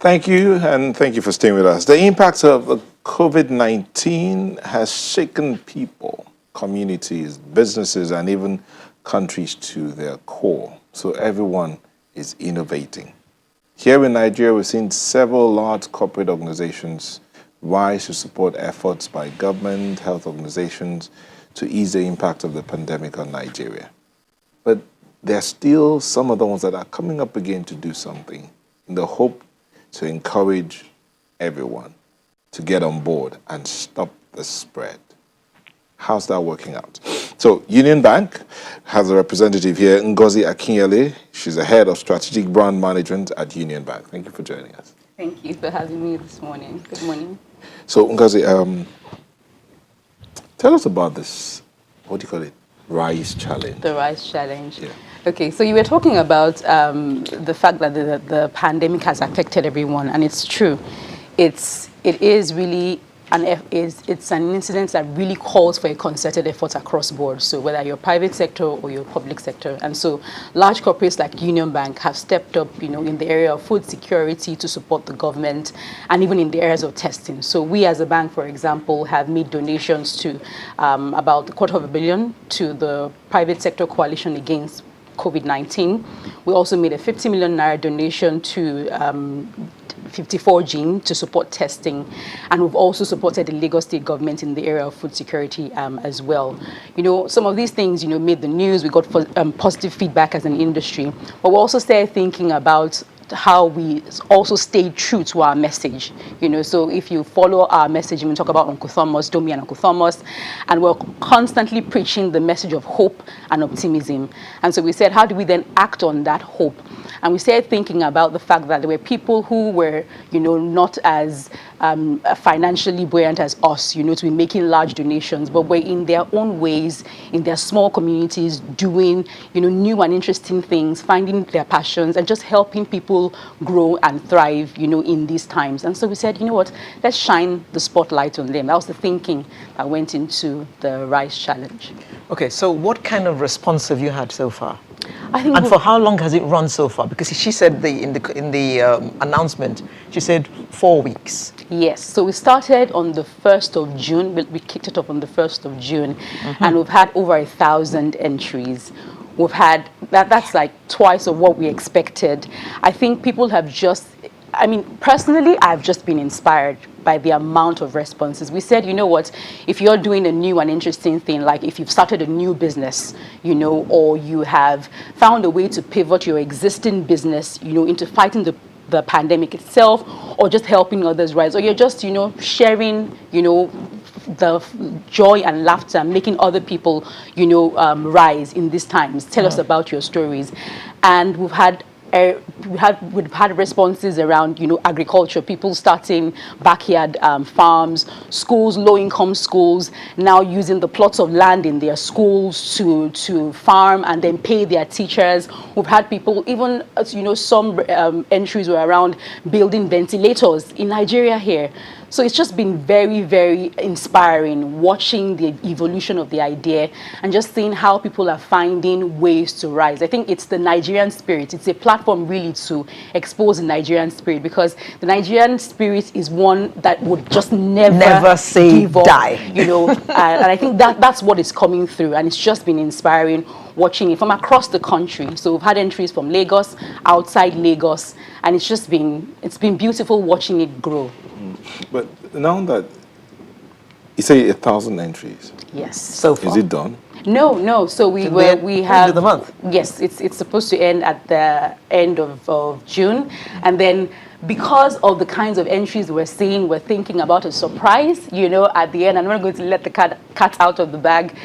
Thank you, and thank you for staying with us. The impact of COVID-19 has shaken people, communities, businesses, and even countries to their core. So everyone is innovating. Here in Nigeria, we've seen several large corporate organizations rise to support efforts by government, health organizations to ease the impact of the pandemic on Nigeria. But there are still some of the ones that are coming up again to do something in the hope to encourage everyone to get on board and stop the spread. How's that working out? So Union Bank has a representative here, Ngozi Akinyele. She's the head of strategic brand management at Union Bank. Thank you for joining us. Thank you for having me this morning. Good morning. So Ngozi, tell us about this, what do you call it? RiseChallenge. The RiseChallenge. Yeah. Okay, so you were talking about the fact that the pandemic has affected everyone, and it's true. It is really it's an incident that really calls for a concerted effort across board. So whether you're private sector or you're public sector, and so large corporates like Union Bank have stepped up, in the area of food security to support the government, and even in the areas of testing. So we as a bank, for example, have made donations to about $250 million to the private sector coalition against COVID-19. We also made a 50 million naira donation to 54Gene to support testing, and we've also supported the Lagos State government in the area of food security as well. Some of these things, made the news. We got positive feedback as an industry, but we also started thinking about how we also stay true to our message. So if you follow our message, we talk about Uncle Thomas, Domi and Uncle Thomas, and we're constantly preaching the message of hope and optimism. And so we said, how do we then act on that hope? And we started thinking about the fact that there were people who were, not as financially buoyant as us, to be making large donations, but were in their own ways, in their small communities, doing, new and interesting things, finding their passions, and just helping people grow and thrive, in these times. And so we said, what, let's shine the spotlight on them. That was the thinking that went into the RiseChallenge. Okay, so what kind of response have you had so far? And for how long has it run so far? Because she said in the announcement, she said 4 weeks. Yes, so we started on the 1st of June. We kicked it off on the 1st of June, and we've had over 1,000 entries. We've had, that's like twice of what we expected. I think people have personally, I've just been inspired by the amount of responses. We said, what, if you're doing a new and interesting thing, like if you've started a new business, or you have found a way to pivot your existing business, into fighting the pandemic itself, or just helping others rise, or you're just, sharing, the joy and laughter, making other people, rise in these times. Tell us about your stories. And we've had responses around, agriculture, people starting backyard farms, schools, low-income schools, now using the plots of land in their schools to farm and then pay their teachers. We've had people, even, some entries were around building ventilators in Nigeria here. So it's just been very, very inspiring watching the evolution of the idea and just seeing how people are finding ways to rise. I think it's the Nigerian spirit. It's a platform really to expose the Nigerian spirit, because the Nigerian spirit is one that would just never say give up, die. And I think that's what is coming through, and it's just been inspiring watching it from across the country. So we've had entries from Lagos, outside Lagos, and it's been beautiful watching it grow. But now that you say 1,000 entries, yes, so far. Is it done? No. So we have end of the month. Yes, it's supposed to end at the end of June, and then because of the kinds of entries we're seeing, we're thinking about a surprise, at the end. I'm not going to let the cat out of the bag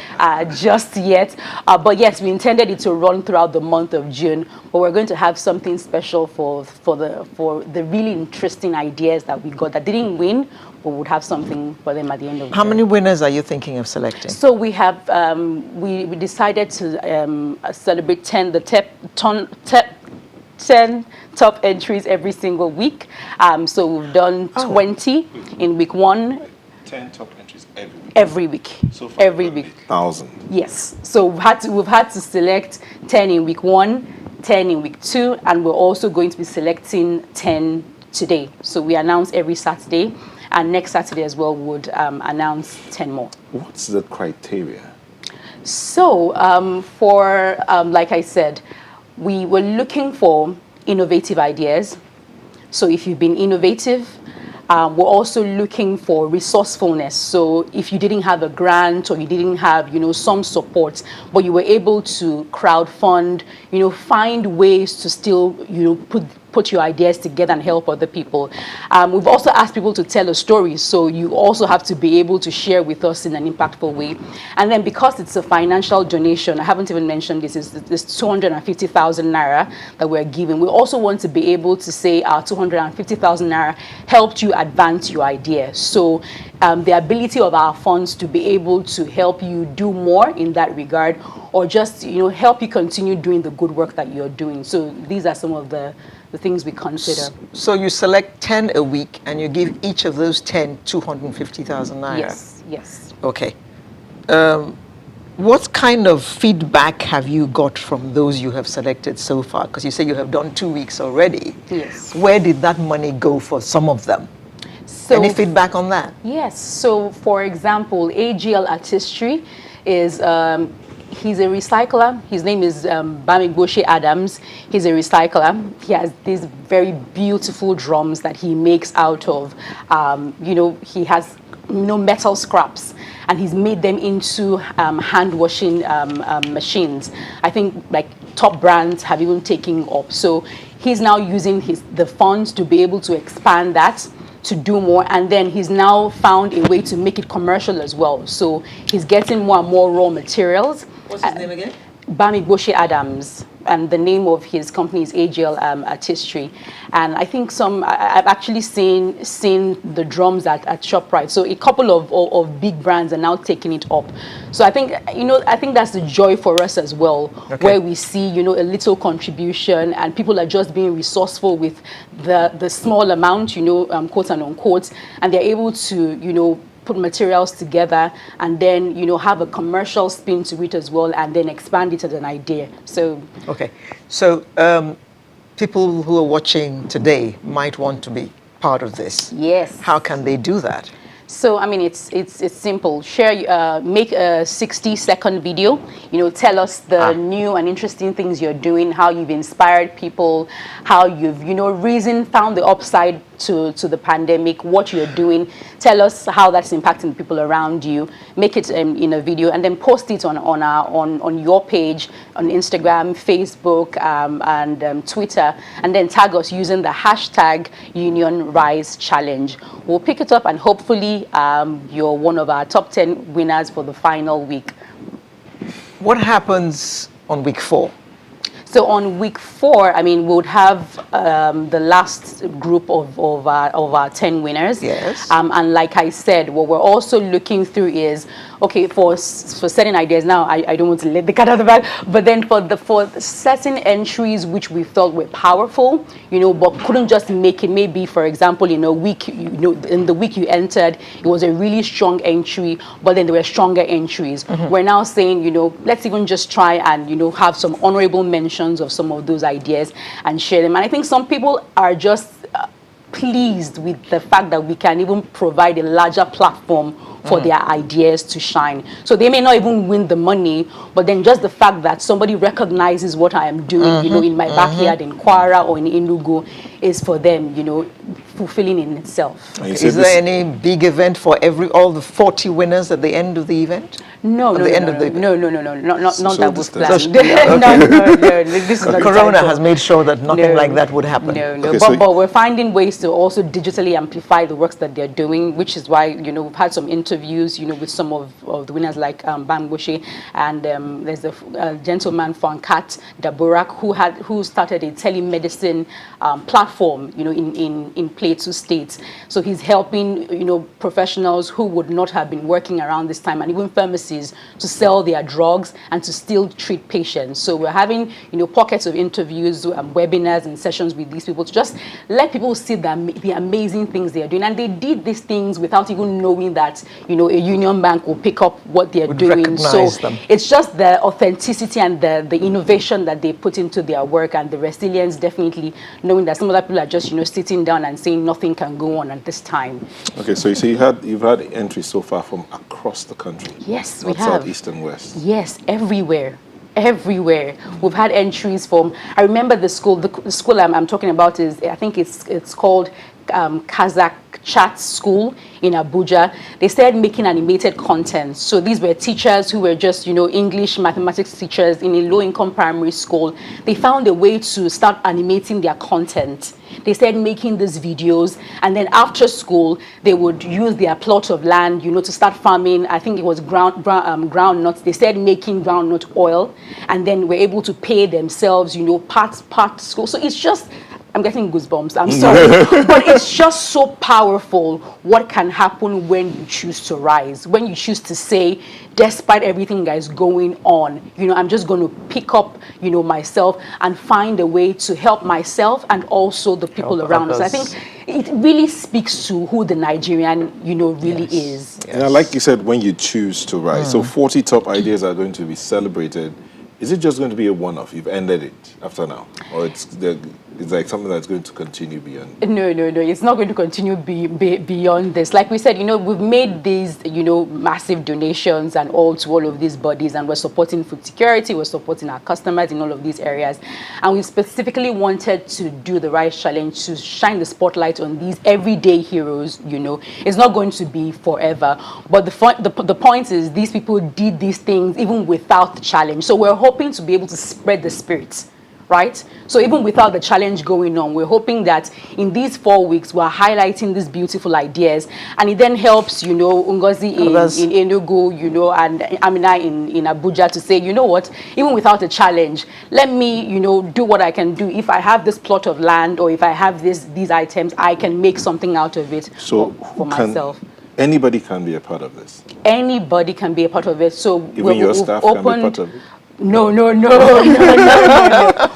just yet. But yes, we intended it to run throughout the month of June. But we're going to have something special for the really interesting ideas that we got that didn't win. We would have something for them at the end of How June. many winners are you thinking of selecting? So we have we decided to celebrate 10 top entries every single week. So we've done 20 in week 1. 10 top entries every week. Every week. So far, every week. 1,000. Yes. So we've had to select 10 in week 1, 10 in week 2, and we're also going to be selecting 10 today. So we announce every Saturday, and next Saturday as well would announce 10 more. What's the criteria? So like I said, we were looking for innovative ideas. So if you've been innovative, we're also looking for resourcefulness. So if you didn't have a grant or you didn't have, some support, but you were able to crowdfund, find ways to still, put your ideas together and help other people. We've also asked people to tell a story, so you also have to be able to share with us in an impactful way. And then because it's a financial donation, I haven't even mentioned this, is this 250,000 naira that we're giving. We also want to be able to say our 250,000 naira helped you advance your idea. So the ability of our funds to be able to help you do more in that regard, or just help you continue doing the good work that you're doing. So these are some of the things we consider. So you select 10 a week and you give each of those 10 250,000 naira? Yes. Okay. What kind of feedback have you got from those you have selected so far? Because you say you have done 2 weeks already. Yes. Where did that money go for some of them? So, any feedback on that? Yes. So, for example, AGL Artistry is he's a recycler. His name is Bamigboshi Adams. He's a recycler. He has these very beautiful drums that he makes out of, he has metal scraps, and he's made them into hand washing machines. I think like top brands have even taken up. So he's now using the funds to be able to expand that, to do more, and then he's now found a way to make it commercial as well. So he's getting more and more raw materials. What's his name again? Bamigboshi Adams, and the name of his company is AGL Artistry. And I think I've actually seen the drums at ShopRite. So a couple of big brands are now taking it up. So I think that's the joy for us as well, where we see a little contribution, and people are just being resourceful with the small amount, quote and unquote, and they're able to put materials together and then have a commercial spin to it as well, and then expand it as an idea. So people who are watching today might want to be part of this. Yes. How can they do that? So I mean, it's simple. Share, make a 60-second video. Tell us the new and interesting things you're doing, how you've inspired people, how you've found the upside to the pandemic, what you're doing. Tell us how that's impacting people around you. Make it in a video, and then post it on your page on Instagram, Facebook, and Twitter, and then tag us using the hashtag #UnionRiseChallenge. We'll pick it up, and hopefully you're one of our top 10 winners for the final week. What happens on week 4? So on week 4, I mean, we would have the last group of our 10 winners. Yes. And like I said, what we're also looking through is, okay, for certain ideas now, I don't want to let the cat out of the bag, but then for certain entries which we felt were powerful, but couldn't just make it. Maybe, for example, in a week, in the week you entered, it was a really strong entry, but then there were stronger entries. Mm-hmm. We're now saying, let's even just try and, have some honorable mentions of some of those ideas and share them. And I think some people are just pleased with the fact that we can even provide a larger platform for their ideas to shine. So they may not even win the money, but then just the fact that somebody recognizes what I am doing, in my backyard in Kwara or in Enugu, is for them, fulfilling in itself. Is there any big event for all the 40 winners at the end of the event? No, not that was planned. No, this is not Corona has made sure that nothing like that would happen. But we're finding ways to also digitally amplify the works that they're doing, which is why, we've had some interviews, with some of the winners like Bamigboshi, and there's a gentleman, Fankat Daburak, who started a telemedicine platform, in place Plateau State. So he's helping, professionals who would not have been working around this time, and even pharmacies, to sell their drugs and to still treat patients. So we're having, pockets of interviews, webinars and sessions with these people to just let people see the amazing things they are doing. And they did these things without even knowing that, a Union Bank will pick up what they're doing. So it's just the authenticity and the innovation that they put into their work, and the resilience, definitely knowing that some other people are just, sitting down and saying nothing can go on at this time. Okay, so you say you've had entries so far from across the country. Yes, we North, have. South, East, and West. Yes, everywhere. Everywhere. We've had entries from, I remember the school I'm talking about is, I think it's called Kazakh Chat School in Abuja. They started making animated content. So these were teachers who were just, English, mathematics teachers in a low-income primary school. They found a way to start animating their content. They started making these videos, and then after school, they would use their plot of land, to start farming. I think it was groundnuts. They started making groundnut oil, and then were able to pay themselves, part school. So it's just, I'm getting goosebumps, I'm sorry. But it's just so powerful what can happen when you choose to rise, when you choose to say, despite everything that is going on, I'm just going to pick up, myself and find a way to help myself and also the people around us. I think it really speaks to who the Nigerian, really is. Yes. And like you said, when you choose to rise, so 40 top ideas are going to be celebrated. Is it just going to be a one-off? You've ended it after now? Or it's like something that's going to continue beyond? No. It's not going to continue beyond this. Like we said, we've made these, massive donations and all to all of these bodies, and we're supporting food security, we're supporting our customers in all of these areas. And we specifically wanted to do the Rise Challenge to shine the spotlight on these everyday heroes, It's not going to be forever. But the point is, these people did these things even without the challenge. So we're hoping to be able to spread the spirit, right? So even without the challenge going on, we're hoping that in these 4 weeks, we're highlighting these beautiful ideas, and it then helps, Ngozi in Enugu, and Amina in Abuja to say, what, even without a challenge, let me, do what I can do. If I have this plot of land, or if I have these items, I can make something out of it for myself. Anybody can be a part of this? Anybody can be a part of it. So even your staff can be part of it? No.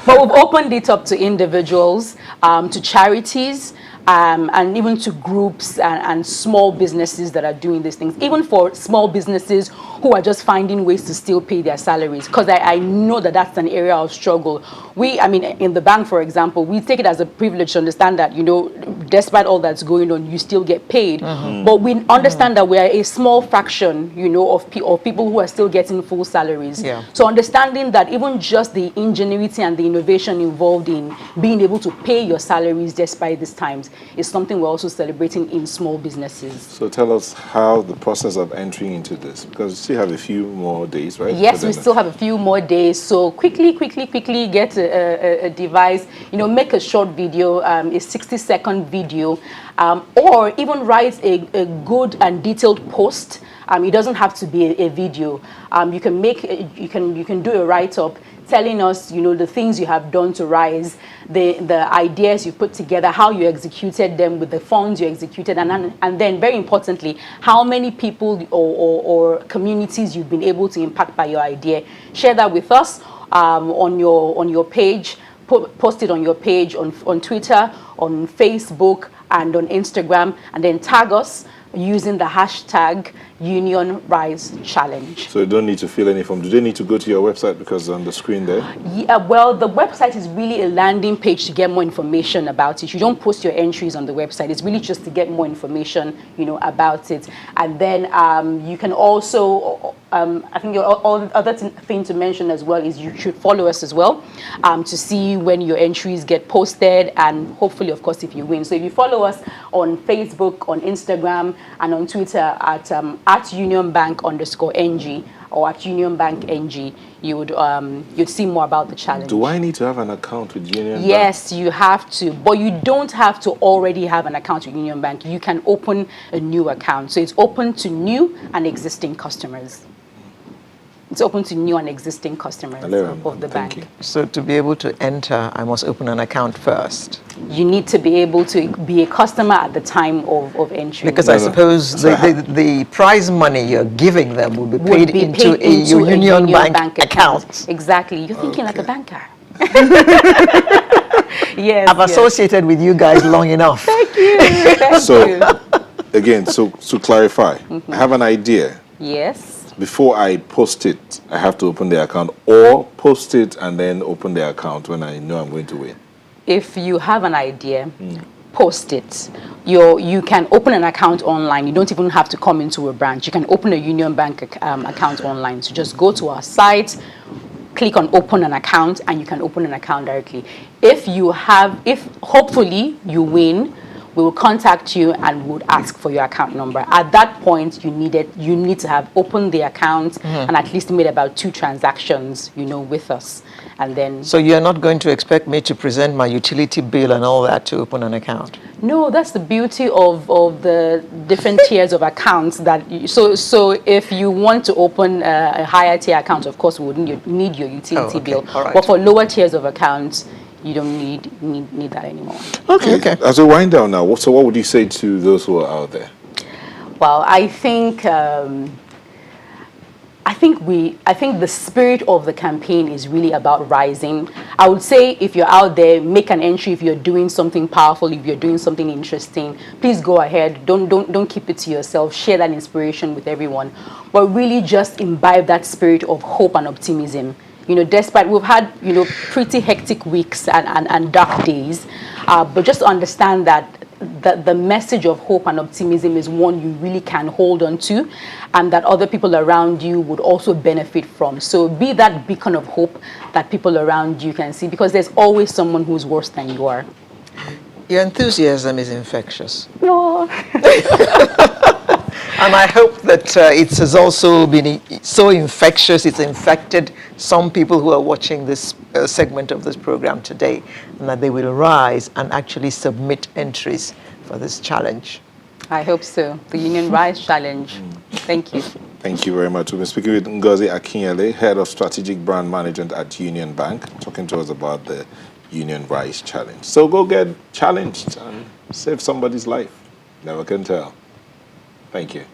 But we've opened it up to individuals, to charities, and even to groups and small businesses that are doing these things. Even for small businesses who are just finding ways to still pay their salaries, because I know that that's an area of struggle. In the bank, for example, we take it as a privilege to understand that, despite all that's going on, you still get paid. But we understand that we are a small fraction, of people who are still getting full salaries. Yeah. So understanding that even just the ingenuity and the innovation involved in being able to pay your salaries despite these times is something we're also celebrating in small businesses. So tell us how the process of entering into this, because you still have a few more days, right? Yes, we still have a few more days. So quickly get a device, make a short video, a 60-second video, or even write a good and detailed post. It doesn't have to be a video. You can do a write-up telling us, the things you have done to rise, the ideas you put together, how you executed them with the funds you executed, and then very importantly, how many people or communities you've been able to impact by your idea. Share that with us on your page. Post it on your page on Twitter, on Facebook, and on Instagram, and then tag us using the hashtag Union Rise Challenge. So you don't need to fill any form. Do they need to go to your website because on the screen there? Yeah, well, the website is really a landing page to get more information about it. You don't post your entries on the website. It's really just to get more information, about it. And then you can also, I think other thing to mention as well is you should follow us as well to see when your entries get posted, and hopefully, of course, if you win. So if you follow us on Facebook, on Instagram, and on Twitter at Union Bank _NG or at Union Bank NG, you'd see more about the challenge. Do I need to have an account with Union Bank? Yes, you have to, but you don't have to already have an account with Union Bank. You can open a new account. So it's open to new and existing customers. It's open to new and existing customers of the Thank bank. you. So to be able to enter, I must open an account first. You need to be able to be a customer at the time of entry. Because No, I no. suppose the prize money you're giving them will be would paid be into paid a into Union Bank account. Exactly. You're thinking like a Okay. banker. Yes. I've associated with you guys long enough. Thank you. Thank So, you. again, to clarify, I have an idea. Yes. Before I post it, I have to open the account, or post it and then open the account when I know I'm going to win. If you have an idea, post it. You can open an account online. You don't even have to come into a branch. You can open a Union Bank account online. So just go to our site, click on open an account, and you can open an account directly. If hopefully you win, we will contact you and would ask for your account number. At that point, you need to have opened the account and at least made about 2 transactions, with us. And then So you're not going to expect me to present my utility bill and all that to open an account? no, that's the beauty of the different tiers of accounts so if you want to open a higher tier account, of course we would need your utility bill. All right. But for lower tiers of accounts, you don't need that anymore. Okay. As we wind down now, so what would you say to those who are out there? Well, I think the spirit of the campaign is really about rising. I would say if you're out there, make an entry. If you're doing something powerful, if you're doing something interesting, please go ahead. Don't keep it to yourself. Share that inspiration with everyone. But really just imbibe that spirit of hope and optimism. Despite we've had, pretty hectic weeks and dark days, but just understand that the message of hope and optimism is one you really can hold on to, and that other people around you would also benefit from. So be that beacon of hope that people around you can see, because there's always someone who's worse than you are. Your enthusiasm is infectious. No. And I hope that it has also been so infectious, it's infected some people who are watching this segment of this program today, and that they will rise and actually submit entries for this challenge. I hope so. The Union Rise Challenge. Thank you. Thank you very much. We've been speaking with Ngozi Akinyele, Head of Strategic Brand Management at Union Bank, talking to us about the Union Rise Challenge. So go get challenged and save somebody's life. Never can tell. Thank you.